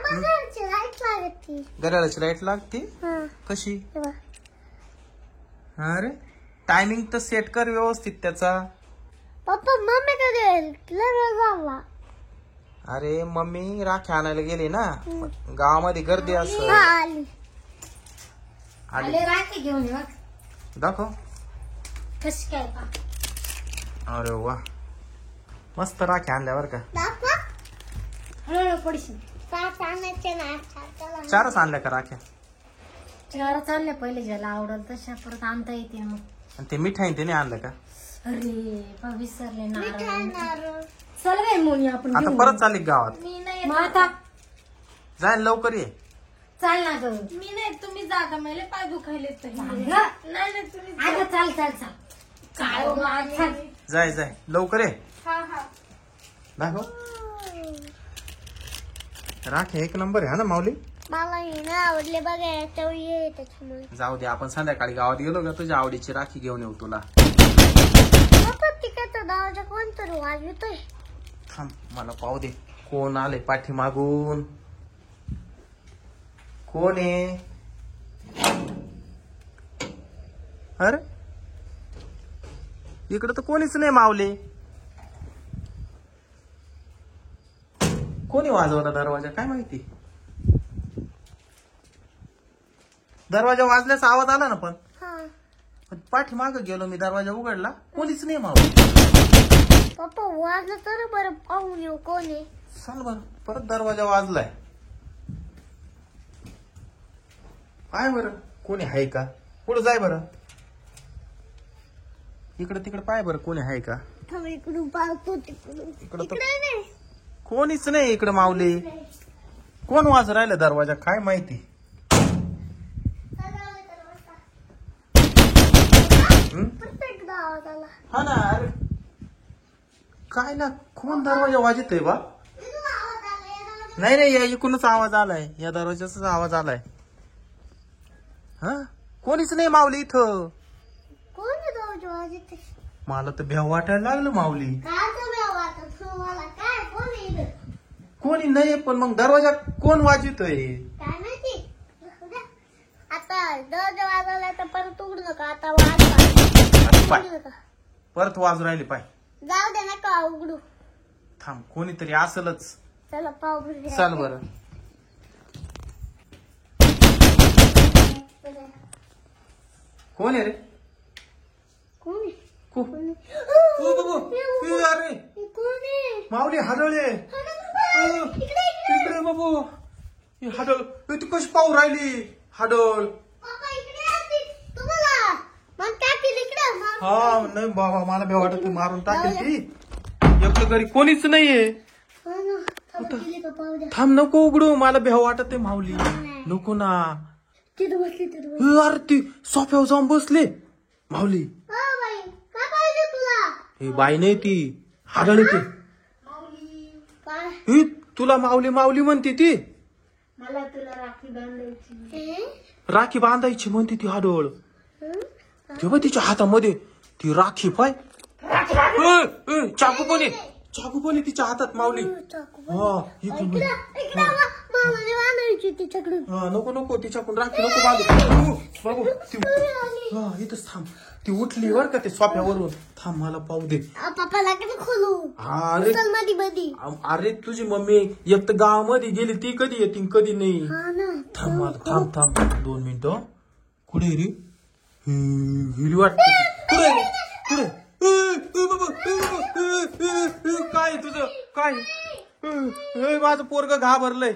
घड्याळाची लाईट लागते कशी? अरे टायमिंग तर सेट कर व्यवस्थित त्याचा. पप्पा मम्मी कधी अरे मम्मी राखी आणायला गेली ना, गावामध्ये गर्दी असं. आले राखी घेऊन दाखव. कशी काय? अरे वा मस्त राखी आणल्यावर का? चारच आणल्या का राख्या? चारच आणल्या पहिले, ज्याला आवडल तशा परत आणता येते मग. आणि ते मिठाई ते नाही आणलं का? अरे विसरले नारळ. चल बाई मुली आपण आता परत चालली गावात. मी नाही आता जाय लवकर ये. चाल ना ग. मी नाही, तुम्ही जागा मला पाय दुखायले नाही तुम्ही. अगं चाल चाल चाल. काय जाय जाय लवकर ये. हा हा दाखव. राखी एक नंबर आहे हा ना माऊली? मला हे ना आवडले बघा त्याच्यामुळे. जाऊ दे, आपण संध्याकाळी गावात गेलो का तुझ्या आवडीची राखी घेऊन येऊ तुला. तिकडे दरवाजा कोणतरी वाजवतोय. थांब मला पाहू दे कोण आले पाठीमागून. कोण आहे? अरे इकडे तर कोणीच नाही मावले. कोणी वाजवला दरवाजा काय माहिती? दरवाजा वाजल्याचा आवाज आला ना, पण पाठीमाग गेलो मी, दरवाजा उघडला कोणीच नाही मावले. पप्पा वाजलं तर बरं पाहून येऊ कोण आहे. चल बर, परत दरवाजा वाजलाय. काय बरं कोणी आहे का? पुढे जाय बरं. इकडे तिकडे पाय बरं कोणी आहे का? इकडून पाहतो तिकडून. इकडे कोणीच नाही इकडे माऊली. कोण वाज राहिलं दरवाजा काय माहिती? हा ना. अरे काय ना, कोण दरवाजा वाजत आहे बा? नाही नाही, या इकडूनच आवाज आलाय, या दरवाजाचाच आवाज आलाय. हा कोणीच नाही माऊली इथं. कोण दरवाजा वाजत? मला तर भ्याव वाटायला लागलं माऊली. कोणी नाही, पण मग दरवाजा कोण वाजतोय? काय माहिती. आता दरवाजा वाजवला तर परत उघडू नका. आता वाजवा परत वाजू राहिले पाय. जाऊ दे नका उघडू. थांब कोणीतरी असलच. चला पाहू. चल बर. कोण आहे रे? कोण अरे माऊली हाडळे. इकडे बाबू हाडळ. तू कशी पाहू राहिली हाडळ? हा नाही बाबा, मला भ्या वाटत तू मारून टाकेल ती. एकटं घरी कोणीच नाहीये. थांब नको उघडू, मला भ्या वाटत आहे माऊली. नको ना. अरे ती सोफ्यावर जाऊन बसले माऊली. हे बाई नाही ती हाडळ ती. तुला माऊली माऊली म्हणते ती. मला तुला राखी बांधायची. राखी बांधायची म्हणते ती हाडळ. तेव्हा तिच्या हातामध्ये ती राखी पाय. चाकू पण आहे, चाकू पण आहे तिच्या हातात माऊली. हा नको नको, तिच्याकडून राखी नको बांधू बाबू. हा इथंच थांब. ती उठली बर का ते सोफ्यावरून. थांब मला पाहू दे. पप्पाला खोलू. अरे तुझी मम्मी एक तर गावामध्ये गेली, ती कधी येते कधी नाही. थांब मला, थांब थांब 2 मिनिटं. कुठे रे? हिरी वाटत. कुठे काय तुझं काय? माझं पोरग घाबरलंय.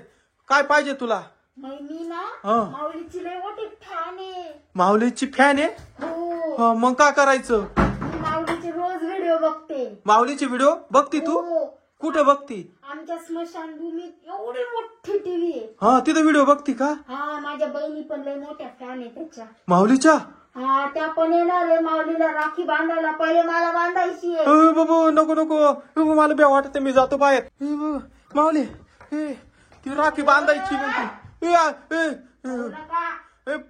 काय पाहिजे तुला? माऊलीची लय मोठी फॅन आहे. माऊलीची फॅन आहे? मग काय करायचं? माऊलीचे रोज व्हिडिओ बघते. माऊलीचे व्हिडिओ बघती तू? कुठे बघती? आमच्या स्मशानभूमीत एवढी मोठी टीव्ही आहे. हा तिथे व्हिडिओ बघती का? हा माझ्या बहिणी पण लय मोठ्या फॅन आहे त्याच्या. माऊलीच्या? हा त्या पण येणार आहे माऊलीला राखी बांधायला. पहिले मला बांधायची आहे. बाबू नको नको, मला भ्या वाटत, मी जातो बाहेर. माऊली ती राखी बांधायची म्हणते.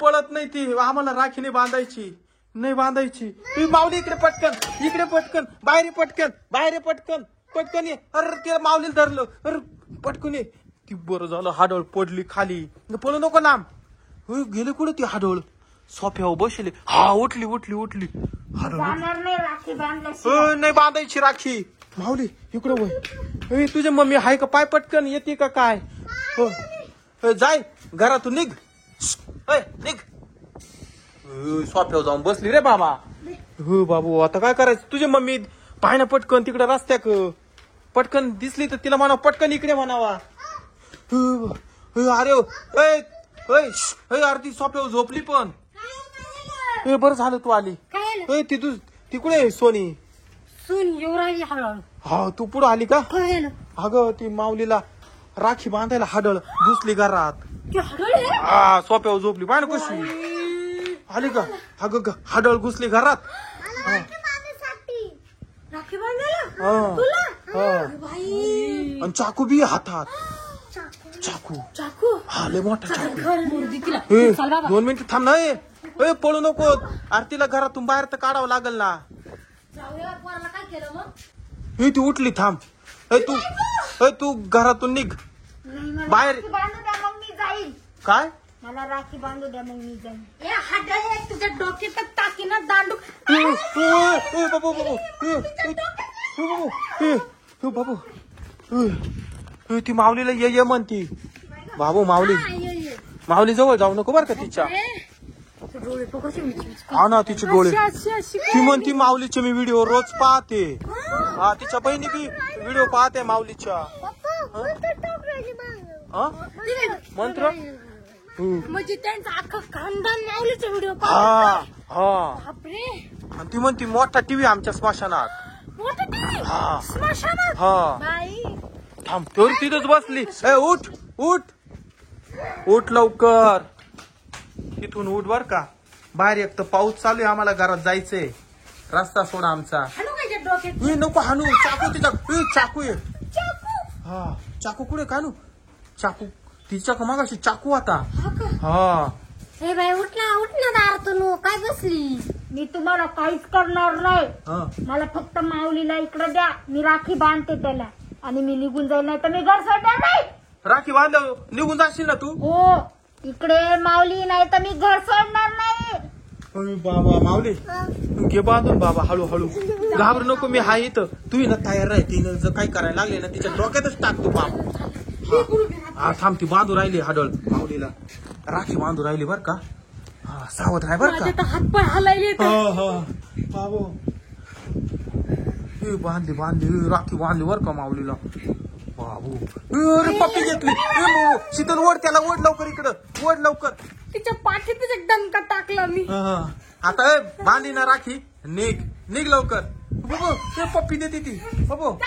पळत नाही ती. आम्हाला राखी नाही बांधायची, नाही बांधायची. माऊली इकडे पटकन, इकडे पटकन, बाहेर पटकन, बाहेर पटकन, पटकन ये. अरे तिला माऊलीला धरलं. अरे पटकन ये. किती बरं झालं हाडळ पडली खाली पळू नको लांब. गेले कुठे ती हाडळ सोफ्यावर बसले. हा उठली उठली उठली हाडळ. नाही बांधायची राखी. माऊली इकडे वय. तुझी मम्मी हाय का पाय पटकन येते का काय. जाय घरातून निघ. निघ. सोफ्यावर जाऊन बसली रे बाबा. हो बाबू आता काय करायचं. तुझी मम्मी पाय ना पटकन तिकडे रस्त्याक पटकन दिसली तर तिला म्हणावं पटकन इकडे म्हणावा. अरे अरे ती सोफ्यावर झोपली पण. बरं झालं तू आली. ती कुठे सोनी. हा तू पुढे आली का. अगं ती माऊलीला राखी बांधायला हाडळ घुसली घरात. हा सोफ्यावर झोपली पाय ना कशी आली का. अगं हाडळ घुसली घरात. राखी बांधायला आणि चाकू बी हातात. चाकू हा लय मोठा चाकू. 2 मिनिट थांब ना. पळू नको. आरतीला घरातून बाहेर तर काढावं लागल ना. काय केलं मग. ती उठली थांब. तू घरातून निघ बाहेर. मी जाईल. काय मला राखी बांधू द्या मग मी जाईल. तुझ्या डोक्यात टाकी ना दांडू. बाबू ती माऊलीला ये म्हणती. बाबू माऊली जवळ जाऊ नको बर का तिच्या. हा ना तिचे डोळे. ती म्हणती माऊलीचे मी व्हिडिओ रोज पाहते. हा तिच्या बहिणी बी व्हिडिओ पाहते माऊलीच्या. मंत्र म्हणजे त्यांचं अख्खं खानदान माऊलीचे व्हिडिओ. हा ती म्हणती मोठा टीव्ही आमच्या स्मशानात. स्मशानात. थांब तर तिथंच बसली. उठ लवकर. इथून उठ बर का. बाहेर एक तर पाऊस चालू आहे. आम्हाला घरात जायचंय. रस्ता सोडा आमचा. नको हानू. चाकू तिचा. चाकू आहे. हा चाकू कुठे कानू. चाकू तिच्या मागाशी चाकू आता. हा हे बाई उठ ना दारातून. काय बसली. मी तुम्हाला काहीच करणार नाही. मला फक्त माऊलीला इकडे द्या. मी राखी बांधते त्याला आणि मी निघून जाईल. नाही तर मी घर सोडणार नाही. राखी बांधल्यावर निघून जाशील ना तू. हो इकडे माऊली नाही तर मी घर सोडणार नाही. बाबा माऊली घे बांधून बाबा. हळूहळू घाबरू नको. मी हाय इथं. तू ना तयार राह. तिनं जर काही करायला लागले ना तिच्या डोक्यातच टाकतो बाबा. हा थांब. ती बांधू राहिली हाडळ माऊलीला. राखी बांधू राहिली बर का. हा सावध राह बर का. हातपाय हलायले. बाबू बांधली राखी बांधली बर का माऊलीला. बाबू अरे पप्पी घेतली. शीतल ओढ त्याला. ओढ लवकर इकडं. ओढ लवकर. तिच्या पाठीतच एक दणका टाकला मी. आता बांधली ना राखी. निघ लवकर. बाबू ते पप्पी देते ती. बाबू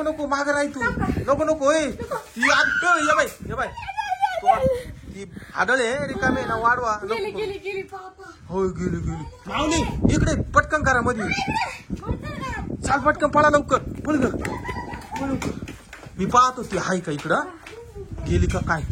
नको माग राही तू. नको ये बाय ती हाडळ आहे रिकामे ना. वाढवा. गेली पापा. हो गेली. माऊली इकडे पटकन करा मध्ये. चाल पटकन पळा लवकर. पळ मी पाहतो ती हाय का इकडं. गेली का काय.